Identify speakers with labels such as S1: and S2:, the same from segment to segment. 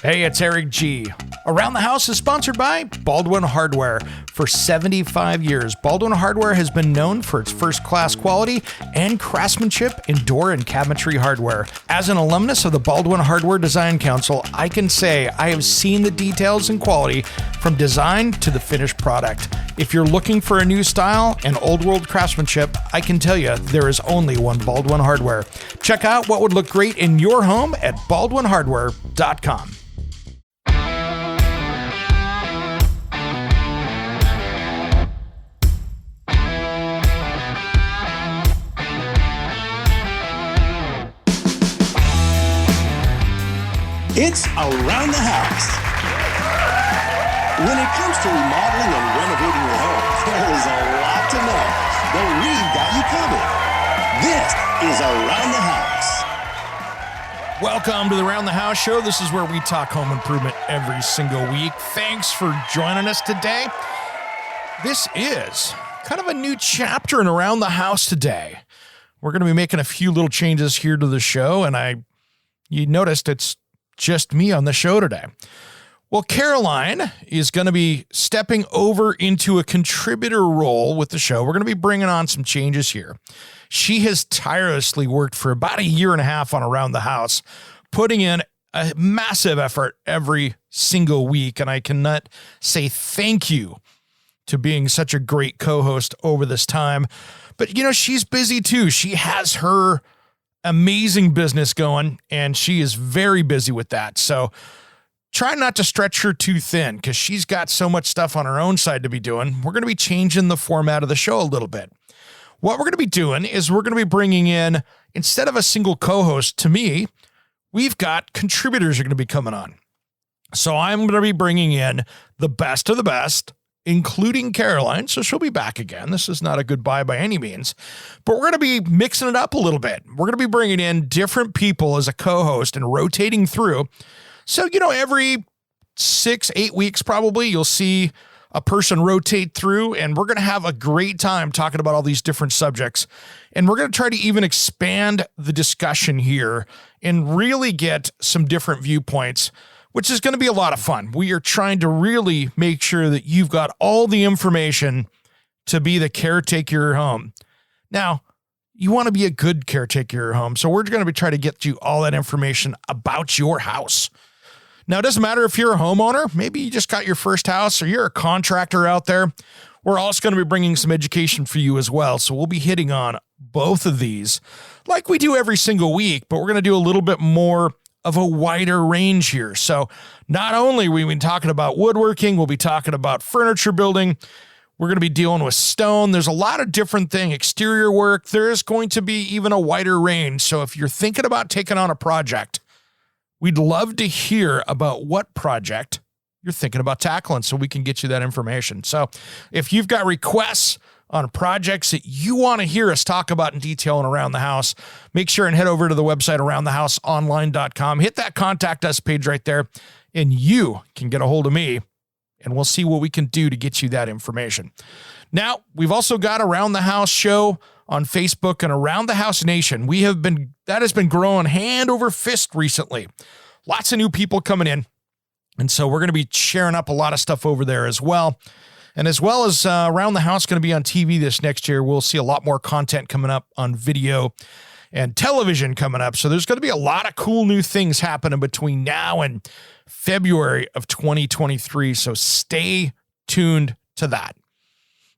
S1: Hey, it's Eric G. Around the House is sponsored by Baldwin Hardware. For 75 years, Baldwin Hardware has been known for its first-class quality and craftsmanship in door and cabinetry hardware. As an alumnus of the Baldwin Hardware Design Council, I can say I have seen the details and quality from design to the finished product. If you're looking for a new style and old-world craftsmanship, I can tell you there is only one Baldwin Hardware. Check out what would look great in your home at baldwinhardware.com.
S2: It's Around the House. When it comes to remodeling and renovating your home, there is a lot to know, but we've got you covered. This is Around the House.
S1: Welcome to the Around the House show. This is where we talk home improvement every single week. Thanks for joining us today. This is kind of a new chapter in Around the House today. We're going to be making a few little changes here to the show, and you noticed it's just me on the show today. Well, Caroline is going to be stepping over into a contributor role with the show. We're going to be bringing on some changes here. She has tirelessly worked for about a year and a half on Around the House, putting in a massive effort every single week. And I cannot say thank you to being such a great co-host over this time. But, she's busy too. She has her amazing business going, and she is very busy with that. So try not to stretch her too thin because she's got so much stuff on her own side to be doing. We're going to be changing the format of the show a little bit. What we're going to be doing is we're going to be bringing in, instead of a single co-host to me, we've got contributors are going to be coming on. So I'm going to be bringing in the best of the best, including Caroline, so she'll be back again. This is not a goodbye by any means, but we're going to be mixing it up a little bit. We're going to be bringing in different people as a co-host and rotating through. So, every 6-8 weeks, probably, you'll see a person rotate through, and we're going to have a great time talking about all these different subjects. And we're going to try to even expand the discussion here and really get some different viewpoints, which is going to be a lot of fun. We are trying to really make sure that you've got all the information to be the caretaker of your home. Now, you want to be a good caretaker of your home, so we're going to be trying to get you all that information about your house. Now, it doesn't matter if you're a homeowner, maybe you just got your first house, or you're a contractor out there. We're also going to be bringing some education for you as well, so we'll be hitting on both of these like we do every single week, but we're going to do a little bit more of a wider range here. So not only we've been talking about woodworking, we'll be talking about furniture building. We're going to be dealing with stone. There's a lot of different things, exterior work. There's going to be even a wider range. So if you're thinking about taking on a project, we'd love to hear about what project you're thinking about tackling so we can get you that information. So if you've got requests on projects that you want to hear us talk about in detail and Around the House, make sure and head over to the website, aroundthehouseonline.com. Hit that contact us page right there, and you can get a hold of me, and we'll see what we can do to get you that information. Now, we've also got Around the House show on Facebook and Around the House Nation. That has been growing hand over fist recently. Lots of new people coming in, and so we're going to be sharing up a lot of stuff over there as well. And as well as Around the House going to be on TV this next year, we'll see a lot more content coming up on video and television coming up. So there's going to be a lot of cool new things happening between now and February of 2023. So stay tuned to that.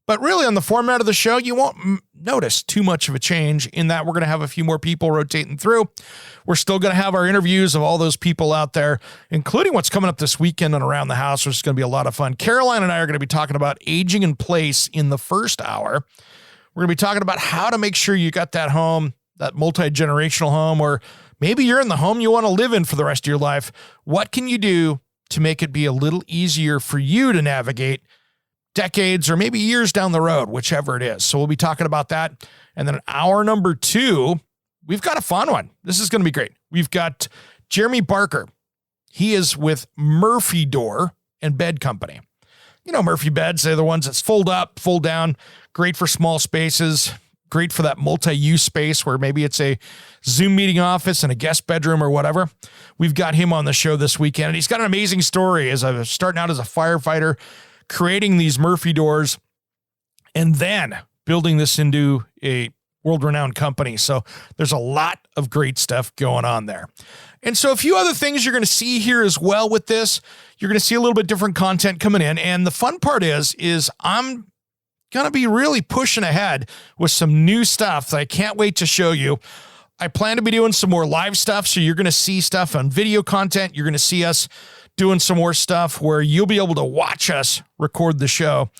S1: But really, on the format of the show, you won't notice too much of a change in that we're going to have a few more people rotating through. We're still going to have our interviews of all those people out there, including what's coming up this weekend on Around the House, which is going to be a lot of fun. Caroline and I are going to be talking about aging in place in the first hour. We're going to be talking about how to make sure you got that home, that multi-generational home, or maybe you're in the home you want to live in for the rest of your life. What can you do to make it be a little easier for you to navigate decades or maybe years down the road, whichever it is. So we'll be talking about that. And then hour number 2, we've got a fun one. This is going to be great. We've got Jeremy Barker. He is with Murphy Door and Bed Company. Murphy beds, they're the ones that fold up, fold down, great for small spaces. great for that multi-use space where maybe it's a Zoom meeting office and a guest bedroom or whatever. We've got him on the show this weekend, and he's got an amazing story as I was starting out as a firefighter, creating these Murphy doors, and then building this into a world-renowned company. So there's a lot of great stuff going on there. And so a few other things you're going to see here as well with this. You're going to see a little bit different content coming in. And the fun part is I'm going to be really pushing ahead with some new stuff that I can't wait to show you. I plan to be doing some more live stuff. So you're going to see stuff on video content. You're going to see us doing some more stuff where you'll be able to watch us record the show,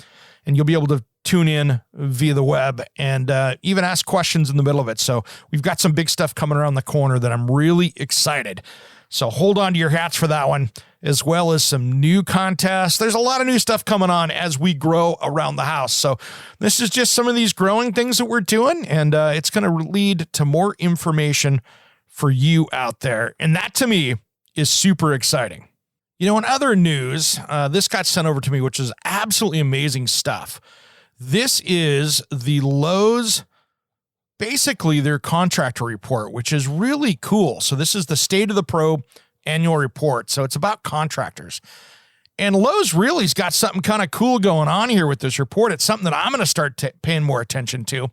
S1: and you'll be able to tune in via the web and even ask questions in the middle of it. So we've got some big stuff coming around the corner that I'm really excited. So hold on to your hats for that one, as well as some new contests. There's a lot of new stuff coming on as we grow around the house. So this is just some of these growing things that we're doing, and it's going to lead to more information for you out there. And that to me is super exciting. You know, in other news, this got sent over to me, which is absolutely amazing stuff. This is the Lowe's, basically their contractor report, which is really cool. So this is the State of the Pro annual report. So it's about contractors. And Lowe's really's got something kind of cool going on here with this report. It's something that I'm going to start paying more attention to.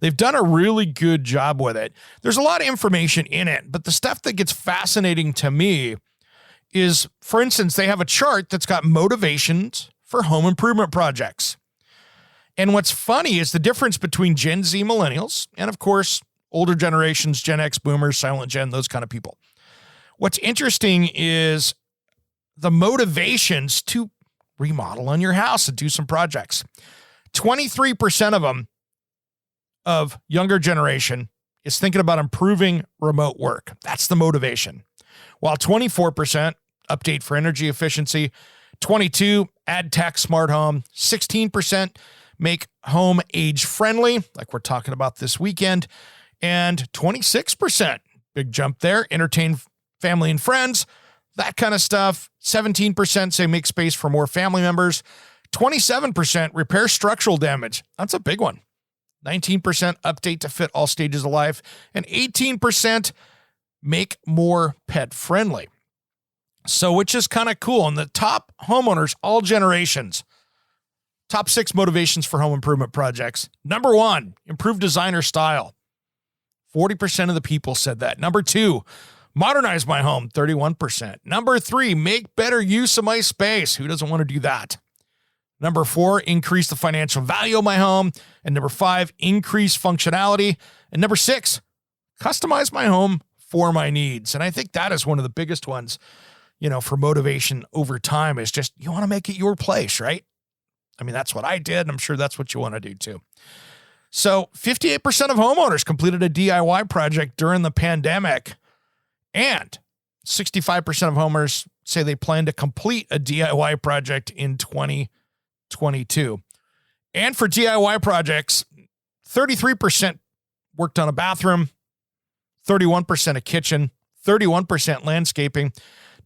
S1: They've done a really good job with it. There's a lot of information in it, but the stuff that gets fascinating to me is, for instance, they have a chart that's got motivations for home improvement projects. And what's funny is the difference between Gen Z millennials and, of course, older generations, Gen X boomers, Silent Gen, those kind of people. What's interesting is the motivations to remodel on your house and do some projects. 23% of them, of younger generation, is thinking about improving remote work. That's the motivation. While 24% update for energy efficiency, 22% add tech, smart home, 16% make home age friendly, like we're talking about this weekend, and 26%, big jump there, entertain family and friends, that kind of stuff. 17% say make space for more family members. 27% repair structural damage. That's a big one. 19% update to fit all stages of life, and 18% make more pet friendly. So, which is kind of cool. And the top homeowners, all generations, top 6 motivations for home improvement projects. Number 1, improve designer style. 40% of the people said that. Number 2, modernize my home. 31%. Number 3, make better use of my space. Who doesn't want to do that? Number 4, increase the financial value of my home. And number 5, increase functionality. And number 6, customize my home for my needs. And I think that is one of the biggest ones, you know, for motivation over time, is just you want to make it your place, right? I mean, that's what I did, and I'm sure that's what you want to do too. So 58% of homeowners completed a DIY project during the pandemic, and 65% of homeowners say they plan to complete a DIY project in 2022. And for DIY projects, 33% worked on a bathroom, 31% a kitchen, 31% landscaping,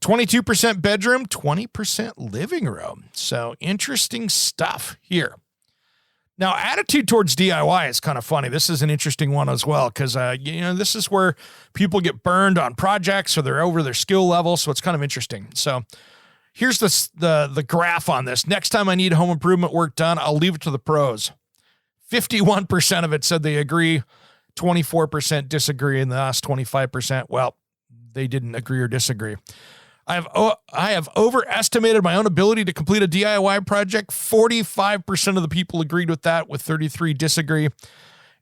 S1: 22% bedroom, 20% living room. So interesting stuff here. Now, attitude towards DIY is kind of funny. This is an interesting one as well, because, this is where people get burned on projects or they're over their skill level. So it's kind of interesting. So here's the graph on this. Next time I need home improvement work done, I'll leave it to the pros. 51% of it said they agree. 24% disagree. And the last 25%, well, they didn't agree or disagree. I have overestimated my own ability to complete a DIY project. 45% of the people agreed with that, with 33% disagree.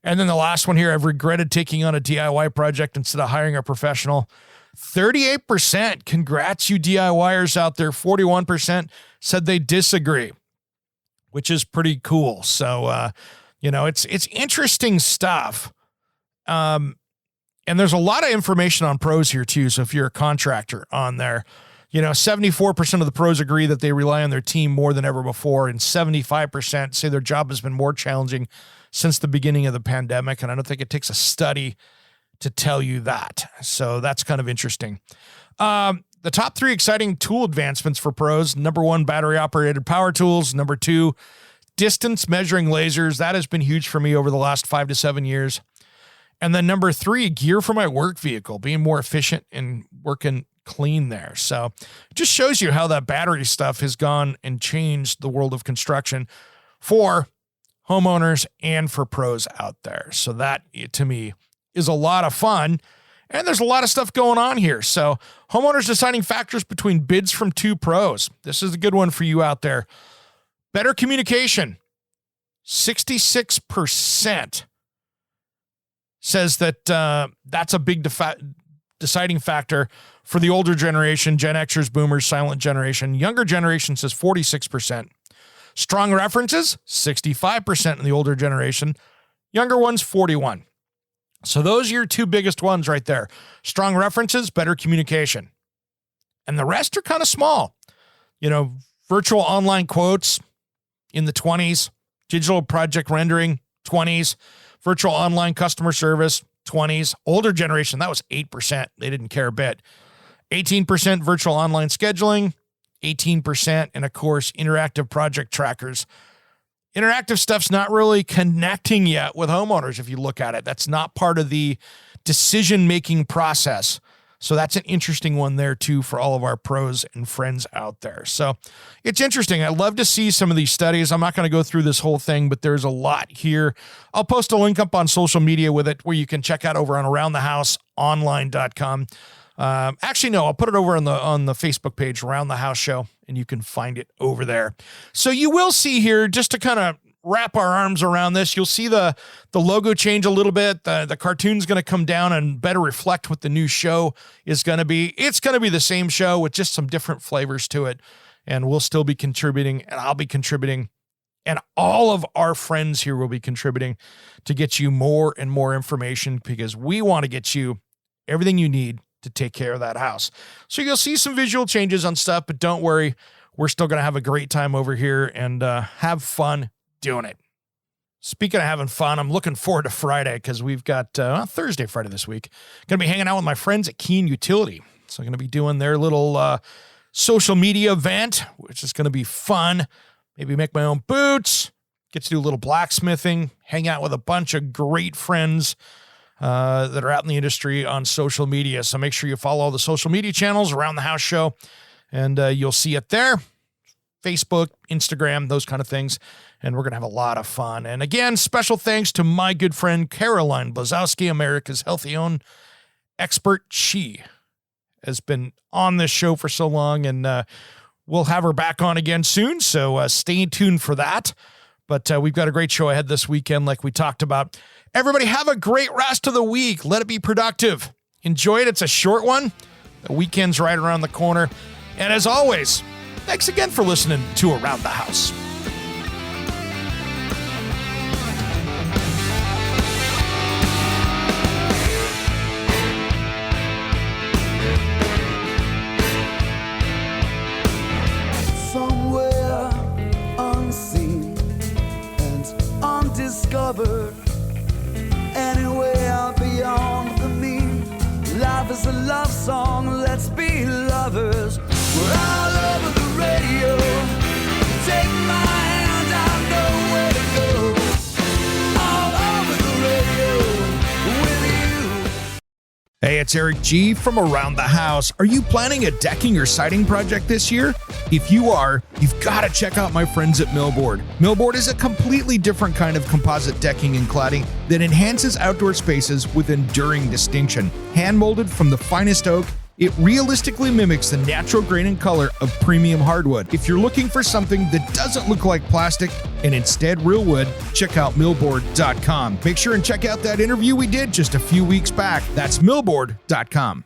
S1: And then the last one here, I've regretted taking on a DIY project instead of hiring a professional. 38%, congrats you DIYers out there. 41% said they disagree, which is pretty cool. So, it's interesting stuff. And there's a lot of information on pros here too. So if you're a contractor on there, 74% of the pros agree that they rely on their team more than ever before. And 75% say their job has been more challenging since the beginning of the pandemic. And I don't think it takes a study to tell you that. So that's kind of interesting. The top 3 exciting tool advancements for pros. Number 1, battery operated power tools. Number 2, distance measuring lasers. That has been huge for me over the last 5 to 7 years. And then number 3, gear for my work vehicle, being more efficient and working clean there. So it just shows you how that battery stuff has gone and changed the world of construction for homeowners and for pros out there. So that, to me, is a lot of fun. And there's a lot of stuff going on here. So homeowners deciding factors between bids from 2 pros. This is a good one for you out there. Better communication. 66% says that that's a big deciding factor for the older generation, Gen Xers, Boomers, Silent Generation. Younger generation says 46%. Strong references, 65% in the older generation. Younger ones, 41%. So those are your 2 biggest ones right there. Strong references, better communication. And the rest are kind of small. Virtual online quotes in the 20s, digital project rendering, 20s, virtual online customer service, 20s. Older generation, that was 8%. They didn't care a bit. 18% virtual online scheduling, 18%, and of course, interactive project trackers. Interactive stuff's not really connecting yet with homeowners if you look at it. That's not part of the decision-making process. So that's an interesting one there too for all of our pros and friends out there. So it's interesting. I'd love to see some of these studies. I'm not going to go through this whole thing, but there's a lot here. I'll post a link up on social media with it where you can check out over on aroundthehouseonline.com. Actually, no, I'll put it over on the Facebook page, Around the House Show, and you can find it over there. So you will see here, just to kind of wrap our arms around this, you'll see the logo change a little bit. The cartoon's going to come down and better reflect what the new show is going to be. It's going to be the same show with just some different flavors to it. And we'll still be contributing, and I'll be contributing, and all of our friends here will be contributing to get you more and more information, because we want to get you everything you need to take care of that house. So you'll see some visual changes on stuff, but don't worry. We're still going to have a great time over here and have fun doing it. Speaking of having fun, I'm looking forward to Friday because we've got Thursday, Friday this week. Going to be hanging out with my friends at Keene Utility. So I'm going to be doing their little social media event, which is going to be fun. Maybe make my own boots, get to do a little blacksmithing, hang out with a bunch of great friends that are out in the industry on social media. So make sure you follow all the social media channels Around the House Show, and you'll see it there. Facebook, Instagram, those kind of things. And we're going to have a lot of fun. And again, special thanks to my good friend, Caroline Blazovsky, America's Healthy Home expert. She has been on this show for so long, and we'll have her back on again soon. So stay tuned for that. But we've got a great show ahead this weekend, like we talked about. Everybody have a great rest of the week. Let it be productive. Enjoy it. It's a short one. The weekend's right around the corner. And as always, thanks again for listening to Around the House.
S3: Somewhere unseen and undiscovered, anywhere beyond the mean. Life is a love song, let's be lovers. We're all over the radio. Take my hand, I know where to go. All over the radio with you.
S1: Hey, it's Eric G. from Around the House. Are you planning a decking or siding project this year? If you are, you've got to check out my friends at Millboard. Millboard is a completely different kind of composite decking and cladding that enhances outdoor spaces with enduring distinction. Hand-molded from the finest oak, it realistically mimics the natural grain and color of premium hardwood. If you're looking for something that doesn't look like plastic and instead real wood, check out millboard.com. Make sure and check out that interview we did just a few weeks back. That's millboard.com.